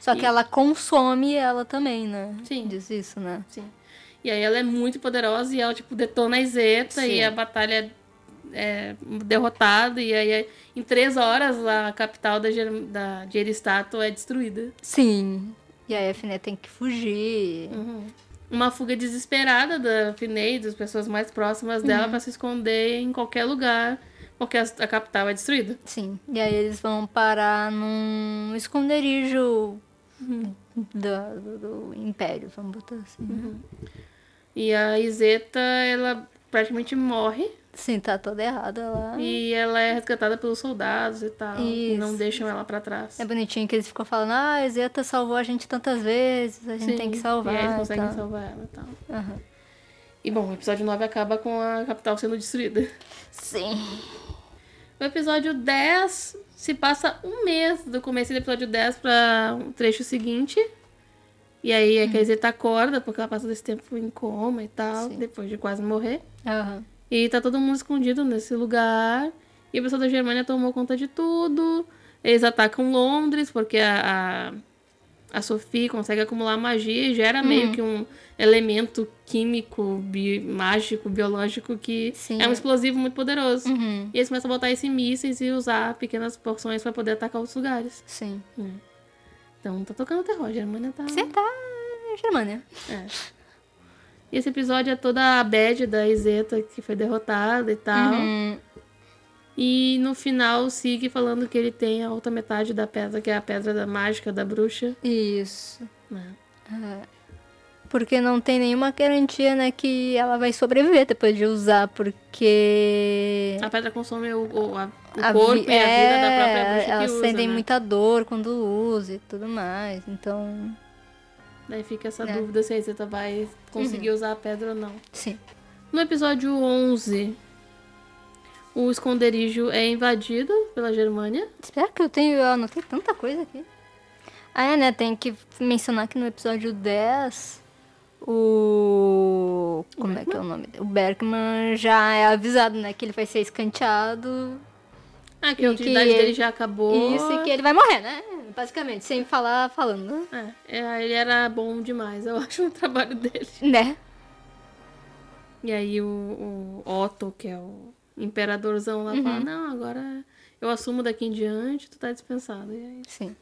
Speaker 2: Só que ela consome ela também, né?
Speaker 1: Sim.
Speaker 2: Diz isso, né?
Speaker 1: Sim. E aí ela é muito poderosa e ela, tipo, detona a Izeta e a batalha é derrotada. E aí, em 3 horas, a capital de Eristato é destruída.
Speaker 2: Sim. E aí a Fine tem que fugir.
Speaker 1: Uma fuga desesperada da Fine e das pessoas mais próximas dela pra se esconder em qualquer lugar, porque a capital é destruída.
Speaker 2: Sim. E aí eles vão parar num esconderijo do Império, vamos botar assim.
Speaker 1: E a Izeta, ela praticamente morre.
Speaker 2: Sim, tá toda errada lá.
Speaker 1: E ela é resgatada pelos soldados e tal. E não deixam ela pra trás.
Speaker 2: É bonitinho que eles ficam falando, a Zeta salvou a gente tantas vezes, a gente tem que salvar.
Speaker 1: E aí eles conseguem salvar ela e tal. E bom, o episódio 9 acaba com a capital sendo destruída.
Speaker 2: Sim.
Speaker 1: O episódio 10 Se passa um mês do começo do episódio 10 pra um trecho seguinte. E aí a Izeta acorda, porque ela passa desse tempo em coma e tal, depois de quase morrer.
Speaker 2: Aham.
Speaker 1: E tá todo mundo escondido nesse lugar. E o pessoal da Germânia tomou conta de tudo. Eles atacam Londres, porque a Sophie consegue acumular magia e gera meio que um elemento químico, mágico, biológico que é um explosivo muito poderoso. E eles começam a botar esses mísseis e usar pequenas porções pra poder atacar outros lugares.
Speaker 2: Sim.
Speaker 1: Então tá tocando terror, a Germânia tá...
Speaker 2: Você tá Germânia.
Speaker 1: E esse episódio é toda a bad da Izeta que foi derrotada e tal. E no final o Sig falando que ele tem a outra metade da pedra, que é a pedra da mágica da bruxa.
Speaker 2: Isso. Porque não tem nenhuma garantia, né, que ela vai sobreviver depois de usar, porque...
Speaker 1: A pedra consome o corpo e a vida da própria bruxa que
Speaker 2: elas
Speaker 1: usa,
Speaker 2: sentem
Speaker 1: né?
Speaker 2: muita dor quando usa e tudo mais, então...
Speaker 1: Daí fica essa dúvida se a Izeta vai conseguir usar a pedra ou não.
Speaker 2: Sim.
Speaker 1: No episódio 11, o esconderijo é invadido pela Germânia.
Speaker 2: Espera que eu anotei tanta coisa aqui. Né, tem que mencionar que no episódio 10... Como é que é o nome dele? O Bergman já é avisado, né? Que ele vai ser escanteado.
Speaker 1: Que a utilidade dele já acabou.
Speaker 2: Isso, e que ele vai morrer, né? Basicamente, sem falando.
Speaker 1: Ele era bom demais, eu acho, o trabalho dele.
Speaker 2: Né?
Speaker 1: E aí o Otto, que é o imperadorzão lá, fala, não, agora eu assumo daqui em diante, tu tá dispensado. E aí...
Speaker 2: Sim.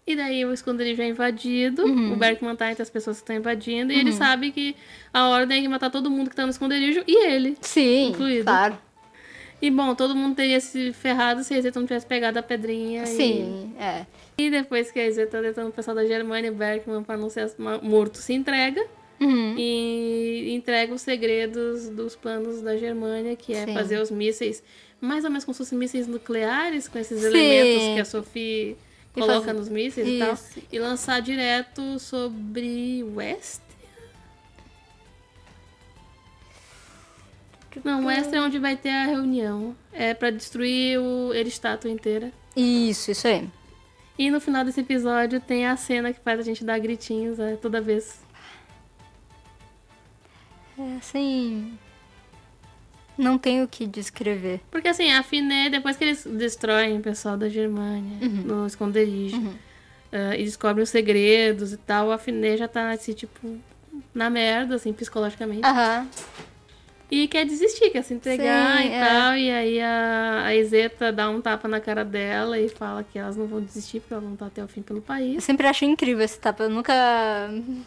Speaker 1: E daí o esconderijo é invadido, o Berkman tá entre as pessoas que estão invadindo, e ele sabe que a ordem é que matar todo mundo que tá no esconderijo, e ele.
Speaker 2: Sim,
Speaker 1: incluído.
Speaker 2: Claro.
Speaker 1: E bom, todo mundo teria se ferrado se a Izeta não tivesse pegado a pedrinha.
Speaker 2: Sim,
Speaker 1: E depois que a Izeta tá tentando o pessoal da Germânia, o Berkman, pra não ser morto, se entrega. E entrega os segredos dos planos da Germânia, que é fazer os mísseis, mais ou menos como se fossem mísseis nucleares, com esses elementos que a Sophie... coloca nos mísseis e tal. E lançar direto sobre West. Não, West é onde vai ter a reunião. É pra destruir o Eristato inteira.
Speaker 2: Isso aí.
Speaker 1: E no final desse episódio tem a cena que faz a gente dar gritinhos toda vez.
Speaker 2: Assim... Não tenho o que descrever.
Speaker 1: Porque assim, a Finé, depois que eles destroem o pessoal da Germânia no esconderijo e descobrem os segredos e tal, a Finé já tá assim, tipo, na merda, assim, psicologicamente. E quer desistir, quer se entregar e tal. E aí a Izeta dá um tapa na cara dela e fala que elas não vão desistir porque elas vão estar até o fim pelo país.
Speaker 2: Eu sempre acho incrível esse tapa, eu nunca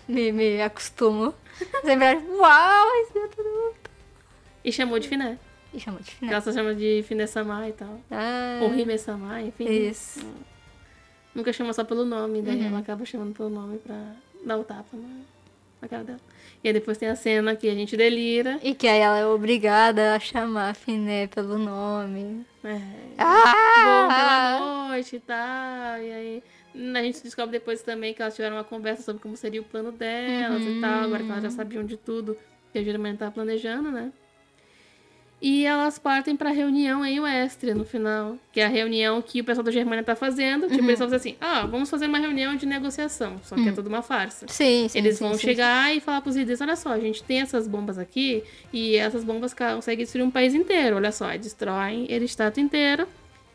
Speaker 2: me acostumo. Eu sempre acho, uau, Izeta não...
Speaker 1: E chamou de Finé. Ela só chama de Finé-sama e tal. Ou Hime-sama, enfim.
Speaker 2: Isso.
Speaker 1: Nunca chama só pelo nome, daí ela acaba chamando pelo nome pra dar o tapa na cara dela. E aí depois tem a cena que a gente delira.
Speaker 2: E que aí ela é obrigada a chamar a Finé pelo nome.
Speaker 1: Bom, pela noite e tal. E aí a gente descobre depois também que elas tiveram uma conversa sobre como seria o plano delas e tal. Agora que elas já sabiam de tudo que a Germânia tava planejando, né? E elas partem pra reunião em Westria no final. Que é a reunião que o pessoal da Germânia tá fazendo. Tipo, eles vão fazer assim, vamos fazer uma reunião de negociação. Só que é tudo uma farsa. Eles vão chegar e falar pros líderes, olha só, a gente tem essas bombas aqui. E essas bombas conseguem destruir um país inteiro. Olha só, destroem o estado inteiro.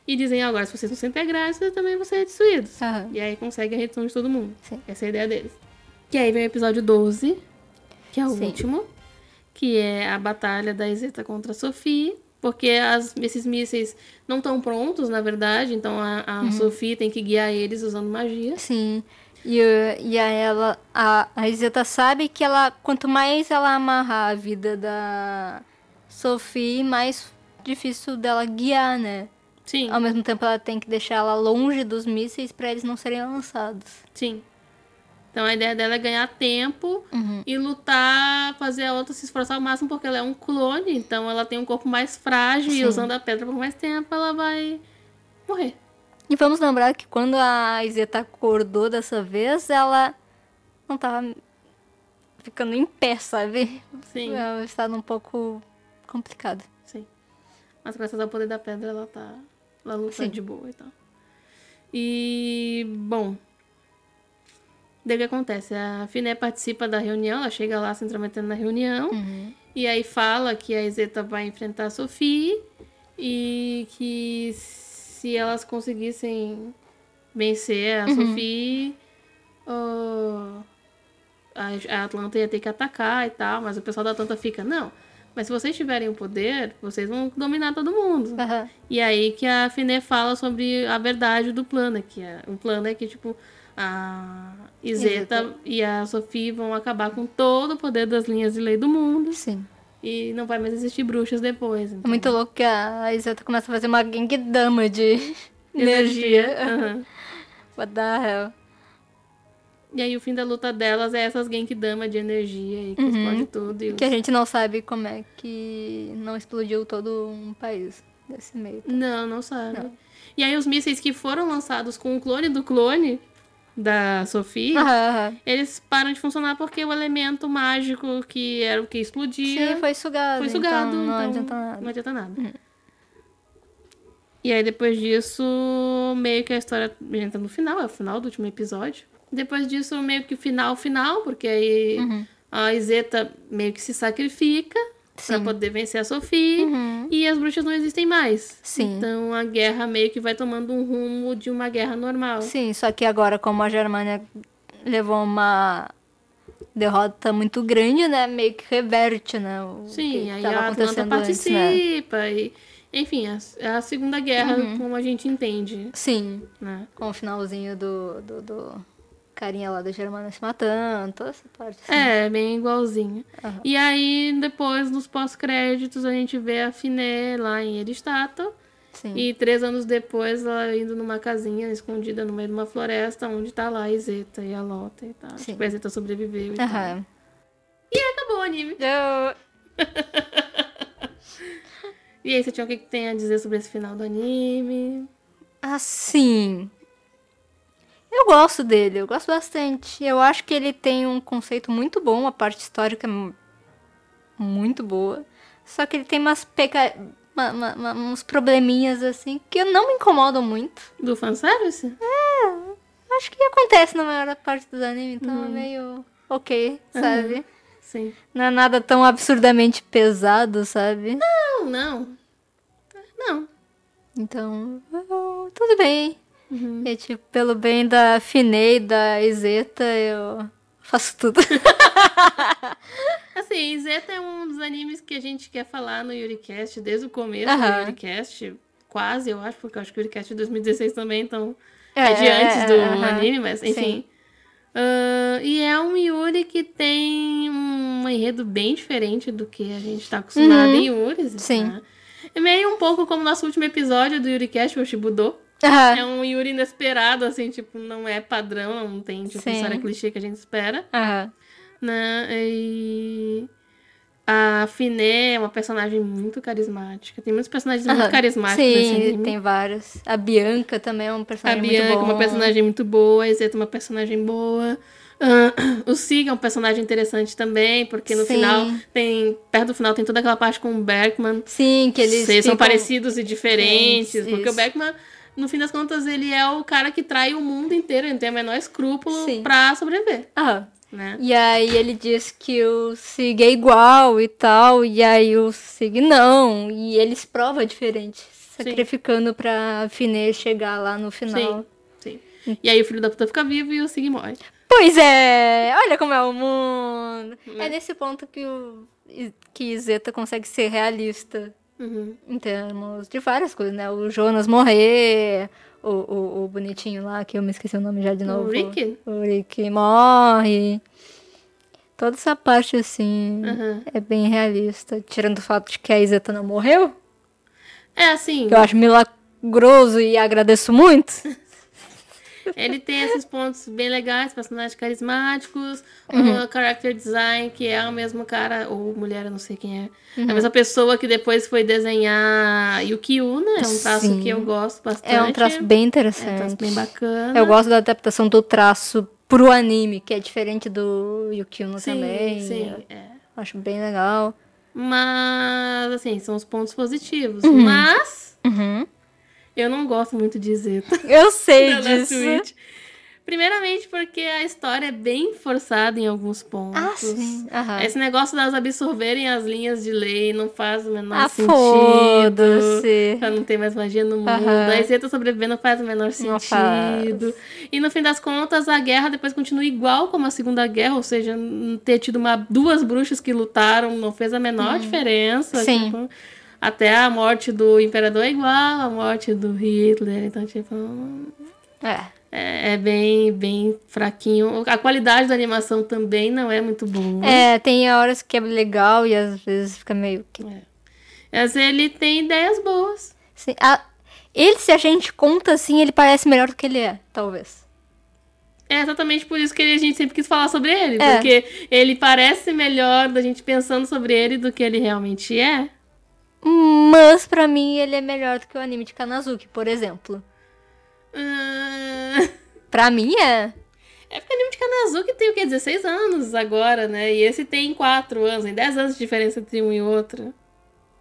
Speaker 1: E dizem, agora se vocês não se integrarem, vocês também vão ser destruídos. E aí conseguem a redução de todo mundo. Essa é a ideia deles. E aí vem o episódio 12, que é o último. Que é a batalha da Izeta contra a Sophie, porque esses mísseis não estão prontos, na verdade, então a Sophie tem que guiar eles usando magia.
Speaker 2: Sim, e a Izeta sabe que quanto mais ela amarrar a vida da Sophie, mais difícil dela guiar, né?
Speaker 1: Sim.
Speaker 2: Ao mesmo tempo ela tem que deixar ela longe dos mísseis para eles não serem lançados.
Speaker 1: Sim. Então a ideia dela é ganhar tempo e lutar, fazer a outra se esforçar ao máximo, porque ela é um clone, então ela tem um corpo mais frágil e usando a pedra por mais tempo ela vai morrer.
Speaker 2: E vamos lembrar que quando a Izeta acordou dessa vez, ela não tava ficando em pé, sabe?
Speaker 1: Sim.
Speaker 2: É um estado um pouco complicado.
Speaker 1: Sim. Mas graças ao poder da pedra ela tá Ela luta
Speaker 2: Sim.
Speaker 1: de boa e tal. E, bom... Daí o que acontece? A Finé participa da reunião, ela chega lá se intrometendo na reunião, e aí fala que a Izeta vai enfrentar a Sophie, e que se elas conseguissem vencer a Sophie, a Atlanta ia ter que atacar e tal, mas o pessoal da Atlanta fica, não, mas se vocês tiverem o poder, vocês vão dominar todo mundo.
Speaker 2: Aham.
Speaker 1: E aí que a Finé fala sobre a verdade do plano, o plano é que, tipo, a Izeta e a Sophie vão acabar com todo o poder das linhas de lei do mundo.
Speaker 2: Sim.
Speaker 1: E não vai mais existir bruxas depois. Então.
Speaker 2: É muito louco que a Izeta começa a fazer uma Genkidama de energia.
Speaker 1: Aham.
Speaker 2: What the hell?
Speaker 1: E aí o fim da luta delas é essas Genkidama de energia e que explode tudo. E
Speaker 2: Que a gente não sabe como é que não explodiu todo um país desse meio.
Speaker 1: Não sabe.
Speaker 2: Não.
Speaker 1: E aí os mísseis que foram lançados com o clone do clone da Sophie, eles param de funcionar porque o elemento mágico que era o que explodia...
Speaker 2: Sim, foi sugado. Então não adianta nada.
Speaker 1: Não adianta nada. E aí depois disso, meio que a história entra no final, é o final do último episódio. Depois disso, meio que o final, porque aí a Izeta meio que se sacrifica pra poder vencer a Sophie e as bruxas não existem mais.
Speaker 2: Sim.
Speaker 1: Então a guerra meio que vai tomando um rumo de uma guerra normal.
Speaker 2: Sim, só que agora, como a Germânia levou uma derrota muito grande, né? Meio que reverte, né?
Speaker 1: Sim, aí
Speaker 2: tava
Speaker 1: a Atlanta
Speaker 2: acontecendo antes, né?
Speaker 1: participa e... Enfim, é a Segunda Guerra, como a gente entende.
Speaker 2: Sim,
Speaker 1: Né?
Speaker 2: com o finalzinho do carinha lá da Germânia se matando, toda essa parte. Assim.
Speaker 1: É, bem igualzinho. E aí, depois, nos pós-créditos, a gente vê a Finé lá em Eristato.
Speaker 2: Sim.
Speaker 1: E 3 anos depois, ela indo numa casinha escondida no meio de uma floresta, onde tá lá a Izeta e a Lota e tal.
Speaker 2: Sim.
Speaker 1: Tipo, a Izeta sobreviveu e tal.
Speaker 2: Aham.
Speaker 1: E acabou o anime. E aí, você tinha o que tem a dizer sobre esse final do anime?
Speaker 2: Assim... Eu gosto dele, eu gosto bastante. Eu acho que ele tem um conceito muito bom, a parte histórica é muito boa. Só que ele tem uns probleminhas, assim, que não me incomodam muito.
Speaker 1: Do fanservice?
Speaker 2: Acho que acontece na maior parte dos animes, então é meio ok, sabe?
Speaker 1: Sim.
Speaker 2: Não é nada tão absurdamente pesado, sabe?
Speaker 1: Não.
Speaker 2: Então, tudo bem. E, tipo, pelo bem da Finé e da Izeta, eu faço tudo.
Speaker 1: Assim, Zeta é um dos animes que a gente quer falar no YuriCast desde o começo do YuriCast. Quase, eu acho, porque eu acho que o YuriCast de 2016 também, então é de antes do anime, mas enfim. E é um Yuri que tem um enredo bem diferente do que a gente tá acostumado em Yuris.
Speaker 2: Sim.
Speaker 1: Né? É meio um pouco como o nosso último episódio do YuriCast, o Shibudo. É um Yuri inesperado, assim, tipo, não é padrão, não tem, tipo, história clichê que a gente espera. Né? E a Finé é uma personagem muito carismática. Tem muitos personagens muito carismáticos nesse anime.
Speaker 2: Sim, tem vários. A Bianca também é um personagem muito bom.
Speaker 1: A Bianca é uma personagem muito boa, a Izeta é uma personagem boa. O Sig é um personagem interessante também, porque no final perto do final tem toda aquela parte com o Berkman.
Speaker 2: Sim, que eles
Speaker 1: são parecidos e diferentes.
Speaker 2: Sim,
Speaker 1: porque o Berkman, no fim das contas, ele é o cara que trai o mundo inteiro, ele não tem o menor escrúpulo pra sobreviver. Né?
Speaker 2: E aí ele diz que o Sig é igual e tal, e aí o Sig não, e eles provam diferente, sacrificando pra Finé chegar lá no final.
Speaker 1: Sim. E aí o filho da puta fica vivo e o Sig morre.
Speaker 2: Pois é, olha como é o mundo. É nesse ponto que Zeta consegue ser realista. Em termos de várias coisas, né? O Jonas morrer, o bonitinho lá, que eu me esqueci o nome já de novo.
Speaker 1: O Rick?
Speaker 2: O Rick morre. Toda essa parte, assim, é bem realista. Tirando o fato de que a Izeta não morreu.
Speaker 1: É, assim...
Speaker 2: Que eu acho milagroso e agradeço muito.
Speaker 1: Ele tem esses pontos bem legais, personagens carismáticos, o character design, que é o mesmo cara, ou mulher, eu não sei quem é. A mesma pessoa que depois foi desenhar Yukio, né? É um traço que eu gosto bastante.
Speaker 2: É um traço bem interessante.
Speaker 1: É um traço bem bacana.
Speaker 2: Eu gosto da adaptação do traço pro anime, que é diferente do Yukio também.
Speaker 1: Sim,
Speaker 2: Acho bem legal.
Speaker 1: Mas, assim, são os pontos positivos. Mas... Eu não gosto muito de Zeta.
Speaker 2: Eu sei
Speaker 1: da
Speaker 2: disso.
Speaker 1: Switch. Primeiramente porque a história é bem forçada em alguns pontos.
Speaker 2: Ah, sim. Aham.
Speaker 1: Esse negócio delas absorverem as linhas de lei não faz o menor sentido.
Speaker 2: Foda-se.
Speaker 1: Pra não ter mais magia no mundo.
Speaker 2: Aham.
Speaker 1: A Zeta sobreviver não faz o menor
Speaker 2: Não
Speaker 1: sentido. E no fim das contas, a guerra depois continua igual como a Segunda Guerra. Ou seja, ter tido duas bruxas que lutaram não fez a menor diferença.
Speaker 2: Sim.
Speaker 1: Tipo, até a morte do Imperador é igual à morte do Hitler. Então, tipo... É bem fraquinho. A qualidade da animação também não é muito boa.
Speaker 2: Tem horas que é legal e às vezes fica meio que...
Speaker 1: Mas ele tem ideias boas.
Speaker 2: Sim. Ele, se a gente conta assim, ele parece melhor do que ele é, talvez.
Speaker 1: É exatamente por isso que a gente sempre quis falar sobre ele. Porque ele parece melhor da gente pensando sobre ele do que ele realmente é.
Speaker 2: Mas, pra mim, ele é melhor do que o anime de Kanazuki, por exemplo. Pra mim, é.
Speaker 1: É porque o anime de Kanazuki tem o quê? 16 anos agora, né? E esse tem 4 anos. Tem 10 anos de diferença entre um e outro.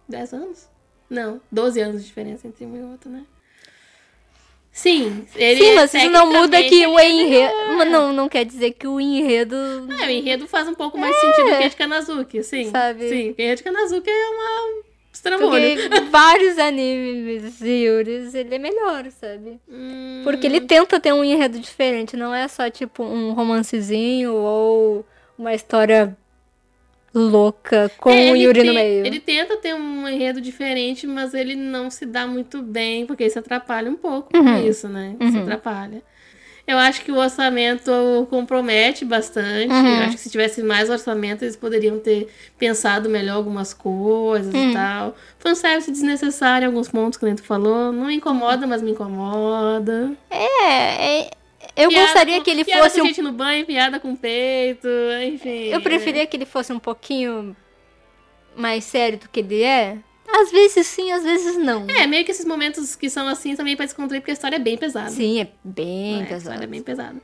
Speaker 1: 10 anos? Não, 12 anos de diferença entre um e outro, né? Sim,
Speaker 2: mas isso não muda que o enredo... Não quer dizer que o enredo...
Speaker 1: O enredo faz um pouco mais sentido do que o de Kanazuki, sim.
Speaker 2: Sabe?
Speaker 1: Sim, o enredo de Kanazuki é uma... estrambolho.
Speaker 2: Porque vários animes de Yuris, ele é melhor, sabe? Porque ele tenta ter um enredo diferente, não é só tipo um romancezinho ou uma história louca com o Yuri no meio.
Speaker 1: Ele tenta ter um enredo diferente, mas ele não se dá muito bem, porque isso atrapalha um pouco com isso, né? Isso atrapalha. Eu acho que o orçamento compromete bastante. Eu acho que se tivesse mais orçamento, eles poderiam ter pensado melhor algumas coisas e tal. Fanservice desnecessário em alguns pontos, que nem tu falou. Não me incomoda, mas me incomoda.
Speaker 2: Eu gostaria que ele
Speaker 1: piada
Speaker 2: fosse
Speaker 1: com gente no banho, piada com peito, enfim.
Speaker 2: Eu preferia que ele fosse um pouquinho mais sério do que ele é. Às vezes sim, às vezes não.
Speaker 1: Meio que esses momentos que são assim também pra descontrair, porque a história é bem pesada.
Speaker 2: Sim, é bem
Speaker 1: A
Speaker 2: pesado.
Speaker 1: história é bem pesada.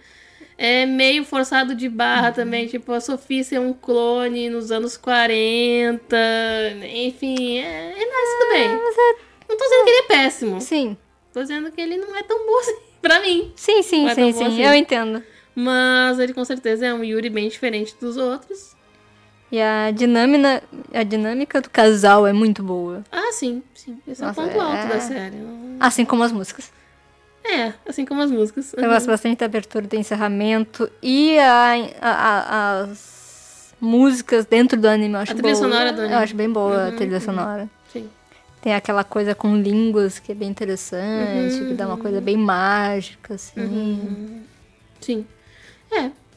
Speaker 1: É meio forçado de barra também, tipo, a Sophie ser um clone nos anos 40, enfim, mas tudo bem. Não tô dizendo que ele é péssimo.
Speaker 2: Sim.
Speaker 1: Tô dizendo que ele não é tão bom assim, pra mim.
Speaker 2: Sim,
Speaker 1: Não é tão bom assim.
Speaker 2: eu entendo.
Speaker 1: Mas ele com certeza é um Yuri bem diferente dos outros.
Speaker 2: E a dinâmica do casal é muito boa.
Speaker 1: Ah, sim. Esse
Speaker 2: Nossa,
Speaker 1: é o ponto alto da série.
Speaker 2: Assim como as músicas.
Speaker 1: Assim como as músicas.
Speaker 2: Eu gosto bastante da abertura, do encerramento e as músicas dentro do anime eu acho boa.
Speaker 1: A trilha sonora do anime.
Speaker 2: Eu acho bem boa a trilha sonora.
Speaker 1: Sim.
Speaker 2: Tem aquela coisa com línguas que é bem interessante, que dá uma coisa bem mágica, assim.
Speaker 1: Sim.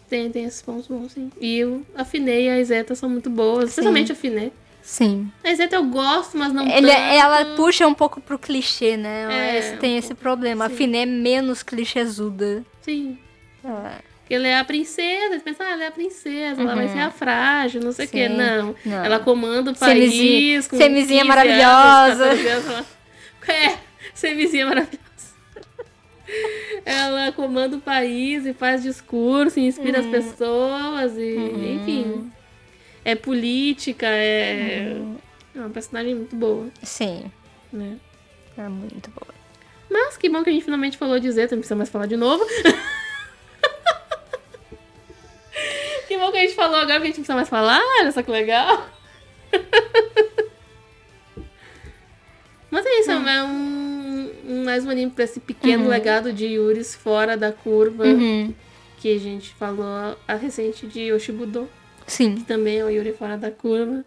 Speaker 1: Tem esses pontos bons, sim. E a Fine e a Izeta são muito boas, especialmente a Fine.
Speaker 2: Sim.
Speaker 1: A Izeta eu gosto, mas não tanto.
Speaker 2: Ela puxa um pouco pro clichê, né? Tem esse problema. Sim. A Fine é menos clichêzuda.
Speaker 1: Sim. Porque ela é a princesa, você pensa, ela é a princesa, ela vai ser a frágil, não sei o quê. Não. Ela comanda o país.
Speaker 2: Semizinha maravilhosa.
Speaker 1: Semizinha maravilhosa. Ela comanda o país e faz discurso, e inspira as pessoas, e enfim. É política, é uma personagem muito boa.
Speaker 2: Sim.
Speaker 1: Né?
Speaker 2: É muito boa.
Speaker 1: Mas que bom que a gente finalmente falou de Zeta, não precisa mais falar de novo. Que bom que a gente falou agora, que a gente não precisa mais falar, olha só que legal. Mas é isso, é mais um anime pra esse pequeno legado de Yuris fora da curva que a gente falou a recente de Yoshibudo.
Speaker 2: Sim.
Speaker 1: Que também é o Yuri fora da curva.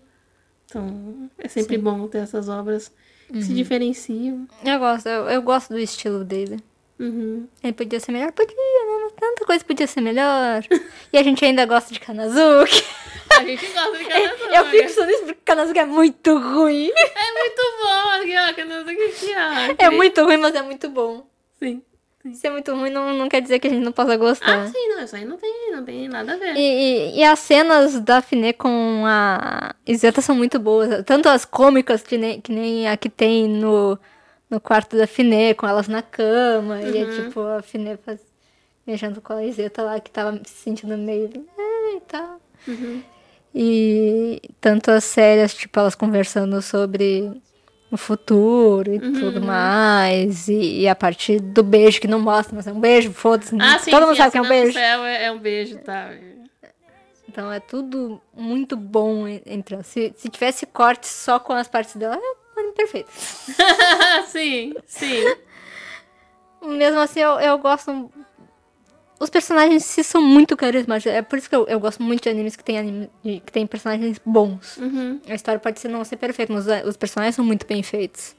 Speaker 1: Então é sempre bom ter essas obras que se diferenciam.
Speaker 2: Eu gosto do estilo dele. Ele podia ser melhor? Podia, né? Tanta coisa podia ser melhor. E a gente ainda gosta de Kanazuki.
Speaker 1: A gente gosta de Kanazuki.
Speaker 2: Eu fico só nisso porque Kanazuki é muito ruim.
Speaker 1: É muito bom, Kanazuki
Speaker 2: é muito ruim, mas é muito bom.
Speaker 1: Sim.
Speaker 2: Se é muito ruim, não quer dizer que a gente não possa gostar.
Speaker 1: Ah, sim, não. Isso aí não tem nada a ver.
Speaker 2: E as cenas da Fine com a Izeta são muito boas. Tanto as cômicas, que nem a que tem no quarto da Fine, com elas na cama. E é tipo, a Fine beijando com a Izeta lá, que tava se sentindo meio... e tal. E tanto as sérias, tipo, elas conversando sobre o futuro e tudo mais. E a parte do beijo que não mostra, mas é um beijo, foda-se.
Speaker 1: Sim,
Speaker 2: todo mundo sabe que é um beijo.
Speaker 1: Céu é um beijo, tá?
Speaker 2: Então é tudo muito bom. Então, se tivesse corte só com as partes dela, é perfeito.
Speaker 1: Sim.
Speaker 2: Mesmo assim, eu gosto... Os personagens em si são muito carismáticos. É por isso que eu gosto muito de animes que tem personagens bons. A história pode não ser perfeita, mas os personagens são muito bem feitos.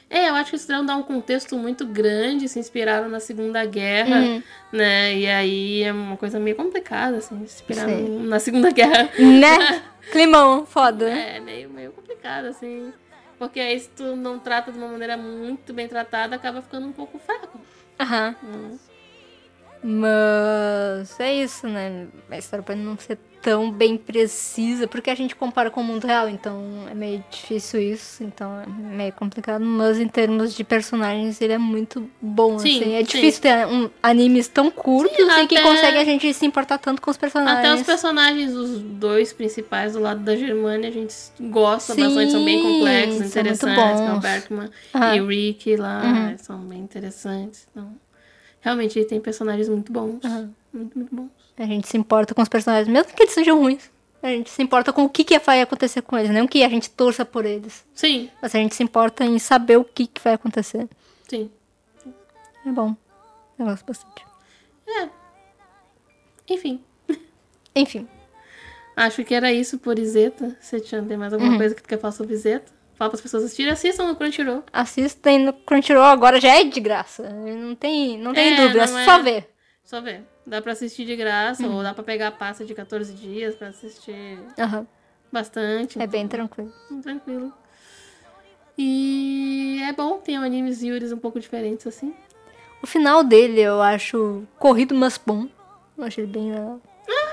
Speaker 1: Eu acho que isso dá um contexto muito grande, se inspiraram na Segunda Guerra, né? E aí é uma coisa meio complicada, assim, se inspirar na Segunda Guerra.
Speaker 2: Né? Climão, foda.
Speaker 1: É, meio complicado, assim. Porque aí se tu não trata de uma maneira muito bem tratada, acaba ficando um pouco fraco.
Speaker 2: Mas é isso, né? A história pode não ser tão bem precisa, porque a gente compara com o mundo real, então é meio difícil isso, então é meio complicado. Mas em termos de personagens, ele é muito bom, assim. É difícil ter animes tão curtos e que consegue a gente se importar tanto com os personagens.
Speaker 1: Até os personagens, os dois principais do lado da Germânia, a gente gosta bastante, são bem complexos, interessantes, que é o Berkman e o Rick lá, são bem interessantes, então... Realmente, ele tem personagens muito bons. Muito bons.
Speaker 2: A gente se importa com os personagens, mesmo que eles sejam ruins. A gente se importa com o que vai acontecer com eles, não que a gente torça por eles.
Speaker 1: Sim.
Speaker 2: Mas a gente se importa em saber o que vai acontecer.
Speaker 1: Sim.
Speaker 2: É bom. Eu gosto bastante. Enfim.
Speaker 1: Acho que era isso por Izeta. Você tem mais alguma coisa que tu quer falar sobre Izeta? Fala para as pessoas assistirem, assistam no Crunchyroll.
Speaker 2: Assistem no Crunchyroll, agora já é de graça. Não tem dúvida, é só ver.
Speaker 1: Só ver. Dá pra assistir de graça, ou dá pra pegar a pasta de 14 dias pra assistir bastante.
Speaker 2: É bem tranquilo.
Speaker 1: Tranquilo. E é bom, tem animes Yuris um pouco diferentes, assim.
Speaker 2: O final dele eu acho corrido, mas bom. Eu achei ele bem...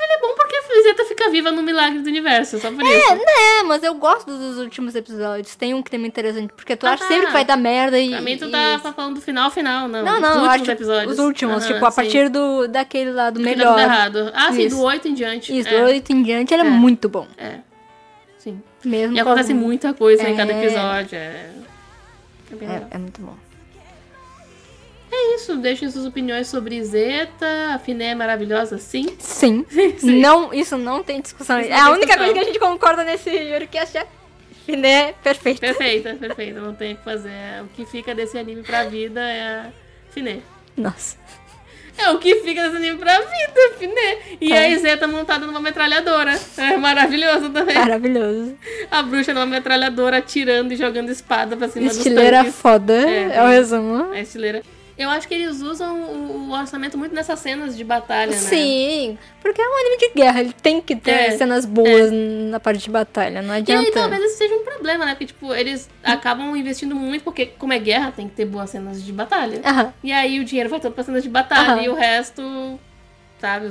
Speaker 1: Ele é bom porque a Izeta fica viva no milagre do universo, só por isso.
Speaker 2: Mas eu gosto dos últimos episódios. Tem um clima interessante, porque tu acha sempre que vai dar merda e...
Speaker 1: Pra mim tu tá falando do final, não.
Speaker 2: Não,
Speaker 1: os últimos
Speaker 2: acho
Speaker 1: episódios.
Speaker 2: Os últimos, tipo, a partir daquele lá, do melhor.
Speaker 1: Tudo errado. Sim, do 8 em diante.
Speaker 2: Isso, do 8 em diante ele é muito bom.
Speaker 1: Sim.
Speaker 2: Mesmo
Speaker 1: e acontece muita coisa em cada episódio. É
Speaker 2: muito bom.
Speaker 1: É isso, deixem suas opiniões sobre Zeta. A Finé é maravilhosa, sim?
Speaker 2: Sim. Não, isso não tem discussão. A única coisa que a gente concorda nesse Yuricast é Finé perfeita.
Speaker 1: Perfeita. Não tem o que fazer. O que fica desse anime pra vida é a Finé.
Speaker 2: Nossa.
Speaker 1: É o que fica desse anime pra vida, Finé. E a Zeta montada numa metralhadora. É maravilhoso também.
Speaker 2: Maravilhoso.
Speaker 1: A bruxa numa metralhadora atirando e jogando espada pra cima dos tanques.
Speaker 2: Estileira foda, é o resumo.
Speaker 1: É estileira. Eu acho que eles usam o orçamento muito nessas cenas de batalha, né?
Speaker 2: Sim, porque é um anime de guerra, ele tem que ter cenas boas na parte de batalha, não adianta.
Speaker 1: E aí talvez isso seja um problema, né? Porque, tipo, eles acabam investindo muito, porque como é guerra, tem que ter boas cenas de batalha. E aí o dinheiro vai todo pra cenas de batalha e o resto... Sabe?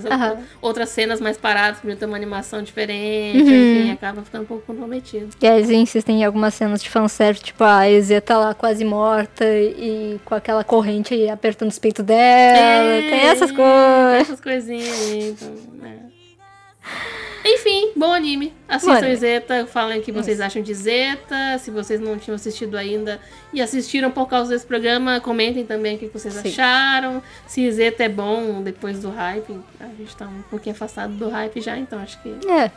Speaker 1: Outras cenas mais paradas, podia ter uma animação diferente, enfim, acaba ficando um pouco comprometido.
Speaker 2: E aí eles insistem em algumas cenas de fanservice, tipo, a Ezia tá lá quase morta e com aquela corrente aí apertando os peitos dela, tem essas coisas.
Speaker 1: Tem essas coisinhas aí, então, Enfim, bom anime. Assistam Zeta, falem o que vocês acham de Zeta. Se vocês não tinham assistido ainda e assistiram por causa desse programa, comentem também o que vocês acharam. Se Zeta é bom depois do hype. A gente tá um pouquinho afastado do hype já, então acho que... Né?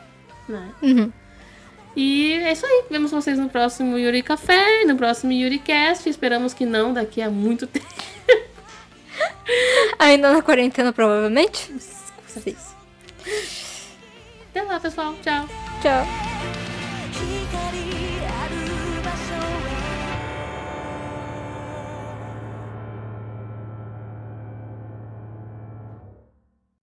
Speaker 1: E é isso aí. Vemos vocês no próximo Yuri Café, no próximo YuriCast. Esperamos que não daqui a muito tempo.
Speaker 2: Ainda na quarentena, provavelmente?
Speaker 1: Com certeza. Até lá, pessoal. Tchau.
Speaker 2: Tchau.